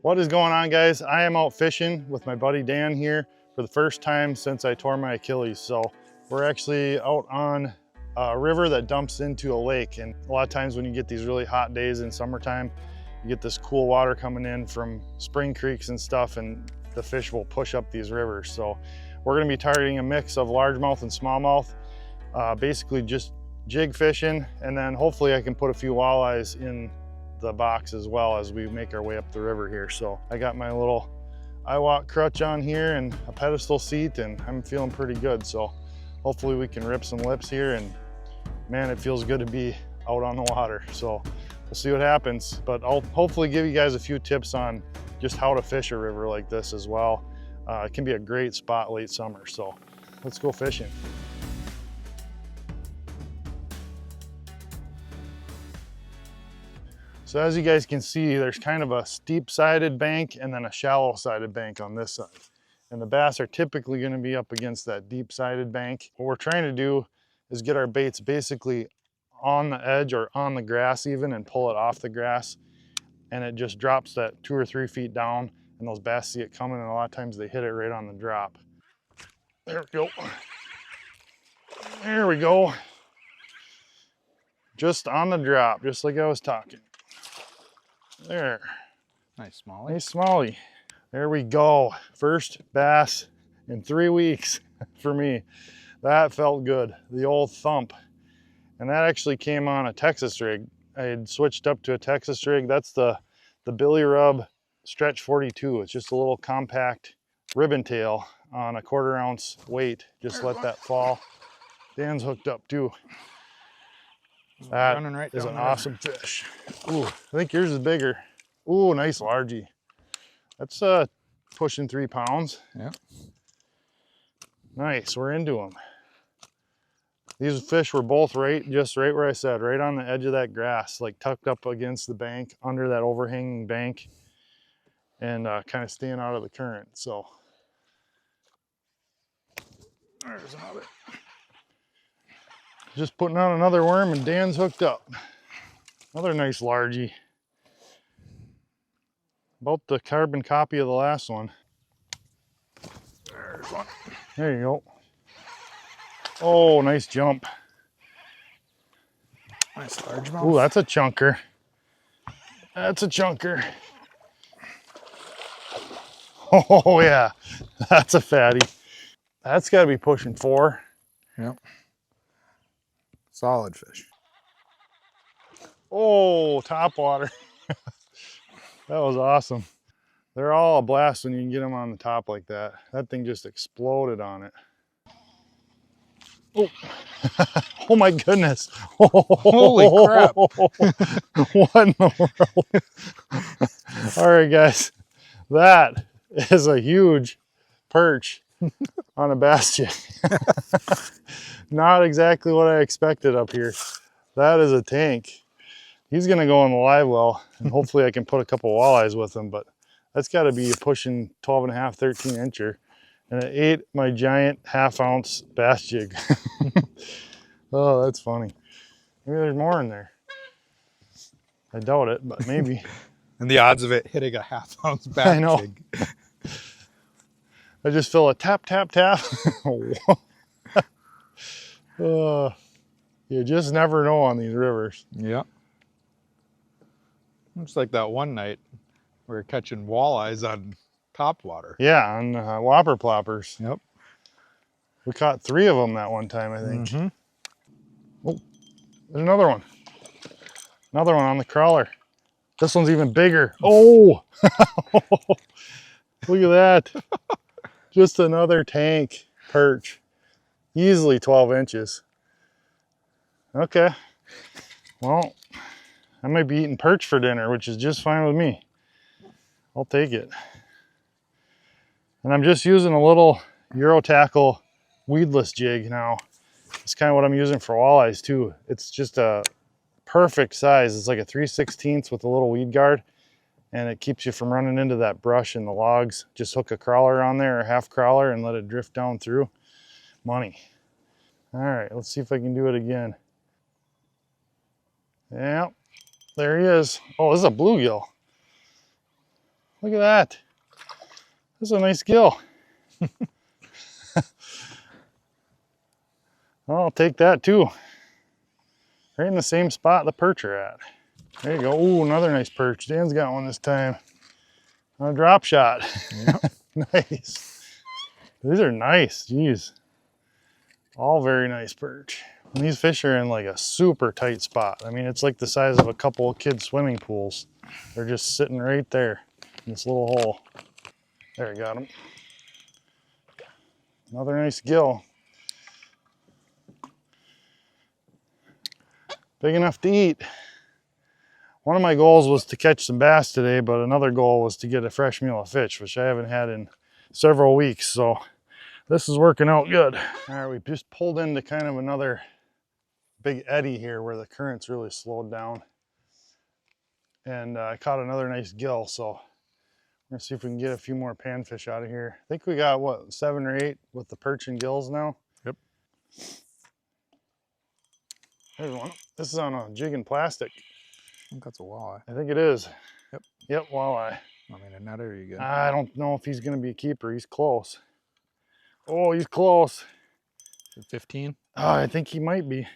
What is going on, guys? I am out fishing with my buddy Dan here for the first time since I tore my Achilles. So we're actually out on a river that dumps into a lake. And a lot of times when you get these really hot days in summertime, you get this cool water coming in from spring creeks and stuff, and the fish will push up these rivers. So we're gonna be targeting a mix of largemouth and smallmouth, basically just jig fishing, and then hopefully I can put a few walleyes in the box as well as we make our way up the river here. So I got my little iWalk crutch on here and a pedestal seat, and I'm feeling pretty good. So hopefully we can rip some lips here, and man, it feels good to be out on the water. So we'll see what happens, but I'll hopefully give you guys a few tips on just how to fish a river like this as well. It can be a great spot late summer. So let's go fishing. So as you guys can see, there's kind of a steep sided bank and then a shallow sided bank on this side. And the bass are typically going to be up against that deep sided bank. What we're trying to do is get our baits basically on the edge or on the grass even, and pull it off the grass. And it just drops that 2 or 3 feet down, and those bass see it coming, and a lot of times they hit it right on the drop. There we go. There we go. Just on the drop, just like I was talking. There. Nice smallie. Nice smallie. There we go. First bass in 3 weeks for me. That felt good. The old thump. And that actually came on a Texas rig. I had switched up to a Texas rig. That's the Billy Rub Stretch 42. It's just a little compact ribbon tail on a 1/4 ounce weight. Just let that fall. Dan's hooked up too. That Right is an awesome fish. Ooh, I think yours is bigger. Ooh, nice largie. That's pushing 3 pounds. Yeah. Nice, we're into them. These fish were both just right where I said, right on the edge of that grass, like tucked up against the bank, under that overhanging bank, and kind of staying out of the current. So there's another. Just putting on another worm, and Dan's hooked up. Another nice largie. About the carbon copy of the last one. There's one. There you go. Oh, nice jump. Nice largemouth. Ooh, that's a chunker. That's a chunker. Oh yeah, that's a fatty. That's gotta be pushing 4. Yep. Solid fish. Oh, top water. That was awesome. They're all a blast when you can get them on the top like that. That thing just exploded on it. Oh, oh my goodness. Holy crap. What in the world? All right, guys. That is a huge perch on a bass jig. Not exactly what I expected up here. That is a tank. He's gonna go in the live well, and hopefully I can put a couple walleyes with him, but that's gotta be pushing 12 and a half, 13 incher. And it ate my giant 1/2 ounce bass jig. Oh, that's funny. Maybe there's more in there. I doubt it, but maybe. And the odds of it hitting a 1/2 ounce bass I know. jig. I just feel a tap, tap, tap. You just never know on these rivers. Yeah. It's like that one night we were catching walleyes on top water. Yeah, on whopper ploppers. Yep. We caught 3 of them that one time, I think. Mm-hmm. Oh, there's another one. Another one on the crawler. This one's even bigger. Oh, look at that. Just another tank perch. Easily 12 inches. Okay. Well, I might be eating perch for dinner, which is just fine with me. I'll take it. And I'm just using a little Euro tackle weedless jig now. It's kind of what I'm using for walleyes too. It's just a perfect size. It's like a 3/16 with a little weed guard, and it keeps you from running into that brush and the logs. Just hook a crawler on there, or half crawler, and let it drift down through. Money. All right, let's see if I can do it again. Yeah, there he is. Oh, this is a bluegill. Look at that. This is a nice gill. I'll take that too. Right in the same spot the perch are at. There you go. Ooh, another nice perch. Dan's got one this time. On a drop shot. Yep. Nice. These are nice. Jeez. All very nice perch. And these fish are in like a super tight spot. I mean, it's like the size of a couple of kids' swimming pools. They're just sitting right there in this little hole. There, I got him. Another nice gill. Big enough to eat. One of my goals was to catch some bass today, but another goal was to get a fresh meal of fish, which I haven't had in several weeks. So this is working out good. All right, we just pulled into kind of another big eddy here where the current's really slowed down. And I caught another nice gill, so we're gonna see if we can get a few more panfish out of here. I think we got, what, 7 or 8 with the perch and gills now? Yep. There's one. This is on a jig and plastic. I think that's a walleye. I think it is. Yep. Yep, walleye. I mean, in that area you go. I don't know if he's gonna be a keeper. He's close. Oh, he's close. 15? Oh, I think he might be.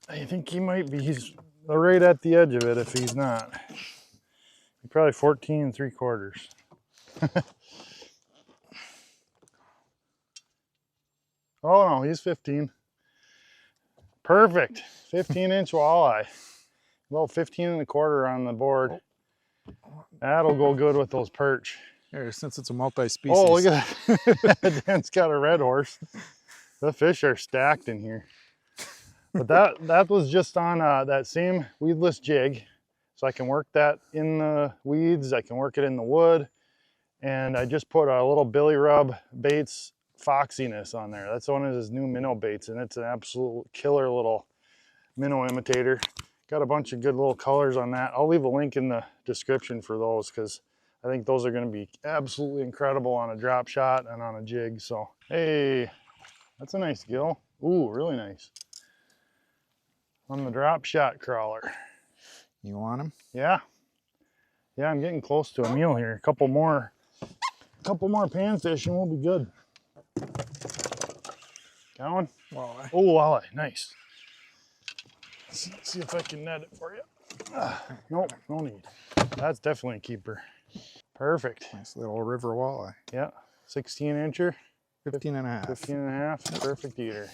I think he might be. He's right at the edge of it if he's not. He's probably 14 3/4. Oh no, he's 15. Perfect. 15-inch walleye. About 15 1/4 on the board. That'll go good with those perch. Here, since it's a multi-species. Oh, look at that. Dan's got a red horse. The fish are stacked in here. But that was just on that same weedless jig. So I can work that in the weeds. I can work it in the wood. And I just put a little Billy Rub Baits Foxiness on there. That's one of his new minnow baits, and it's an absolute killer little minnow imitator. Got a bunch of good little colors on that. I'll leave a link in the description for those because I think those are going to be absolutely incredible on a drop shot and on a jig. So, hey, that's a nice gill. Ooh, really nice. On the drop shot crawler. You want him? Yeah. Yeah, I'm getting close to a meal here. A couple more panfish and we'll be good. Got one? Walleye. Oh, walleye, nice. Let's see if I can net it for you. Nope, no need. That's definitely a keeper. Perfect. Nice little river walleye. Yeah, 16-incher. 15 and a half. 15 and a half, perfect eater.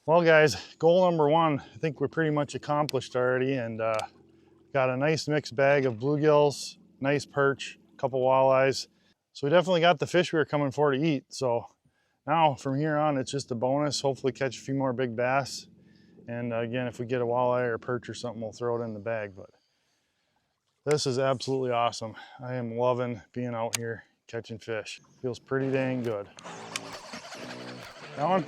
Well guys, goal number 1, I think we're pretty much accomplished already, and got a nice mixed bag of bluegills, nice perch, a couple walleyes. So we definitely got the fish we were coming for to eat. So now from here on, it's just a bonus. Hopefully catch a few more big bass. And again, if we get a walleye or a perch or something, we'll throw it in the bag. But this is absolutely awesome. I am loving being out here catching fish. Feels pretty dang good. That one?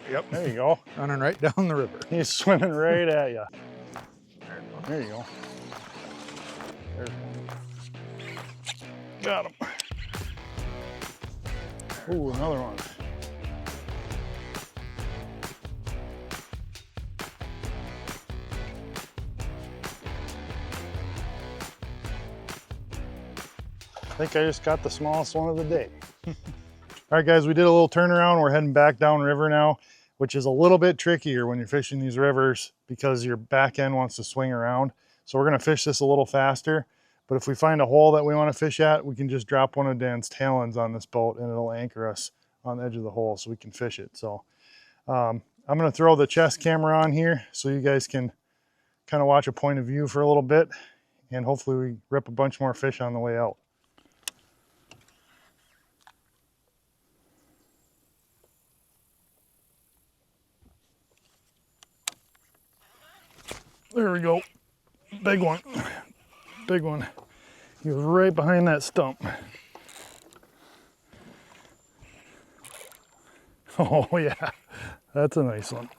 Yep, there you go. Running right down the river. He's swimming right at you. There you go. There's one. Got him. Ooh, another one. I think I just got the smallest one of the day. All right, guys, we did a little turnaround. We're heading back downriver now, which is a little bit trickier when you're fishing these rivers because your back end wants to swing around. So we're gonna fish this a little faster, but if we find a hole that we wanna fish at, we can just drop one of Dan's talons on this boat and it'll anchor us on the edge of the hole so we can fish it. So I'm gonna throw the chest camera on here so you guys can kind of watch a point of view for a little bit, and hopefully we rip a bunch more fish on the way out. There we go. Big one. Big one. He was right behind that stump. Oh yeah, that's a nice one.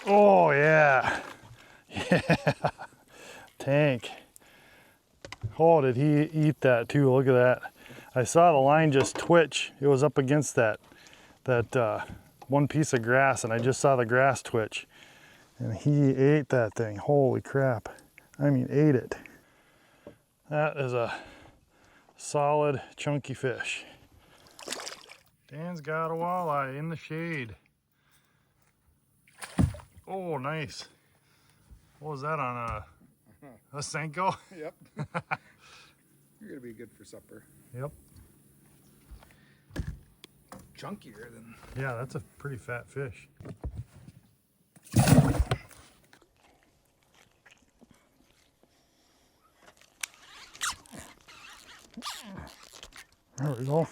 Oh yeah. Yeah. Tank. Oh, did he eat that too? Look at that. I saw the line just twitch. It was up against that one piece of grass, and I just saw the grass twitch. And he ate that thing. Holy crap. I mean, ate it. That is a solid, chunky fish. Dan's got a walleye in the shade. Oh, nice. What was that on a Senko? Yep. You're gonna be good for supper. Yep. Chunkier than. Yeah, that's a pretty fat fish. There we go.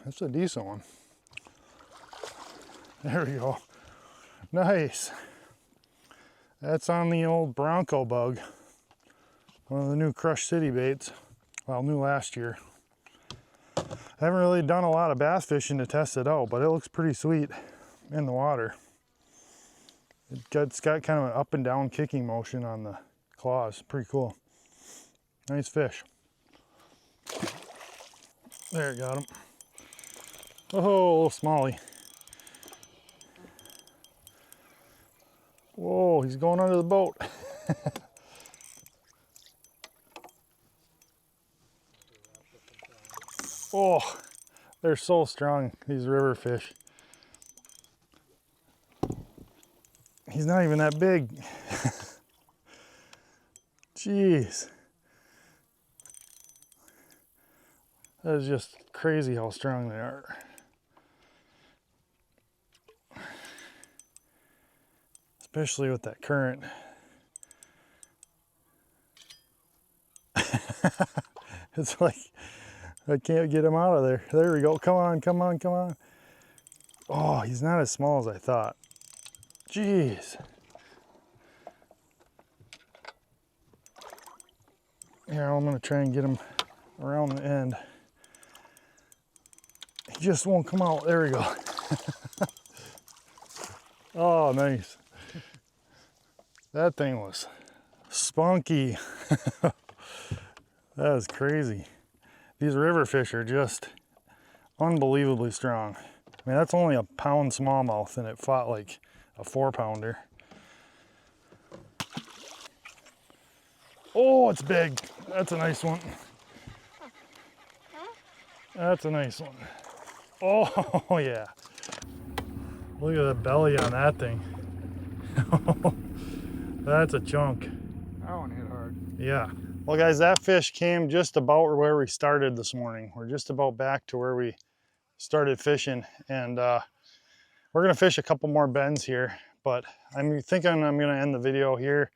That's a decent one. There we go. Nice. That's on the old Bronco bug. One of the new Crush City baits. Well, new last year. I haven't really done a lot of bass fishing to test it out, but it looks pretty sweet in the water. It's got kind of an up and down kicking motion on the claws. Pretty cool. Nice fish. There, got him. Oh, a little smallie. Whoa, he's going under the boat. Oh, they're so strong, these river fish. He's not even that big. Jeez. That is just crazy how strong they are. Especially with that current. It's like, I can't get him out of there. There we go. Come on, come on, come on. Oh, he's not as small as I thought. Jeez. Here, I'm gonna try and get him around the end. He just won't come out. There we go. Oh, nice. That thing was spunky. That is crazy. These river fish are just unbelievably strong. I mean, that's only a pound smallmouth and it fought like a 4-pounder. Oh, it's big. That's a nice one. That's a nice one. Oh, yeah. Look at the belly on that thing. That's a chunk. That one hit hard. Yeah. Well, guys, that fish came just about where we started this morning. We're just about back to where we started fishing, and we're gonna fish a couple more bends here, but I'm thinking I'm gonna end the video here.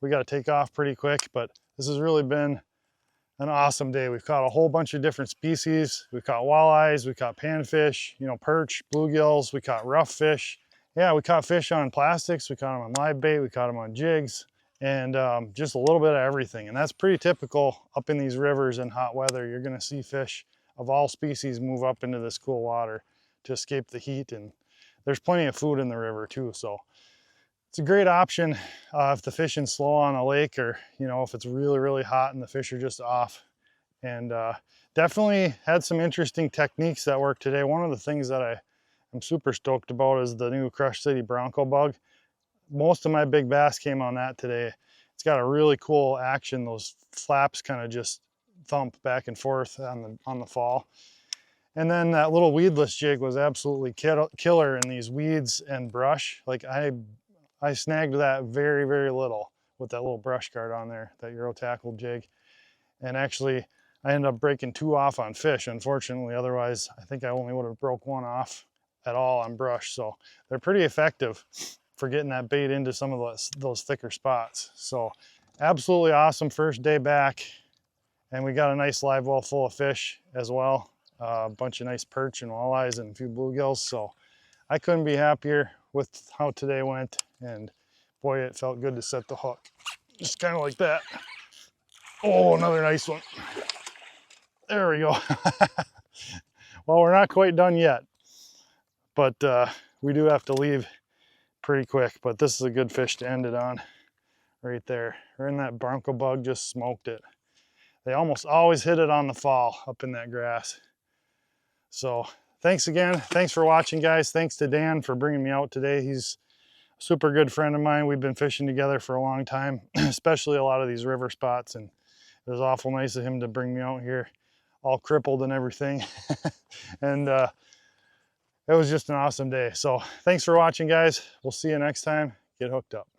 We gotta take off pretty quick, but this has really been an awesome day. We've caught a whole bunch of different species. We've caught walleyes, we caught panfish, you know, perch, bluegills, we caught rough fish. Yeah, we caught fish on plastics, we caught them on live bait, we caught them on jigs, and just a little bit of everything. And that's pretty typical up in these rivers in hot weather. You're gonna see fish of all species move up into this cool water to escape the heat, and there's plenty of food in the river too, so it's a great option if the fishing's slow on a lake, or you know, if it's really, really hot and the fish are just off. And definitely had some interesting techniques that work today. One of the things that I'm super stoked about is the new Crush City Bronco bug. Most of my big bass came on that today. It's got a really cool action. Those flaps kind of just thump back and forth on the fall. And then that little weedless jig was absolutely killer in these weeds and brush. Like I snagged that very, very little with that little brush guard on there, that Euro tackle jig. And actually, I ended up breaking 2 off on fish, unfortunately. Otherwise, I think I only would have broke 1 off at all on brush. So they're pretty effective for getting that bait into some of those thicker spots. So absolutely awesome first day back. And we got a nice live well full of fish as well. A bunch of nice perch and walleyes and a few bluegills. So I couldn't be happier with how today went. And boy, it felt good to set the hook. Just kind of like that. Oh, another nice one. There we go. Well, we're not quite done yet, but we do have to leave pretty quick. But this is a good fish to end it on right there. Right in that Bronco bug, just smoked it. they almost always hit it on the fall up in that grass. So thanks again. Thanks for watching, guys. Thanks to Dan for bringing me out today. He's a super good friend of mine. We've been fishing together for a long time, especially a lot of these river spots. And it was awful nice of him to bring me out here all crippled and everything. And it was just an awesome day. So thanks for watching, guys. We'll see you next time. Get hooked up.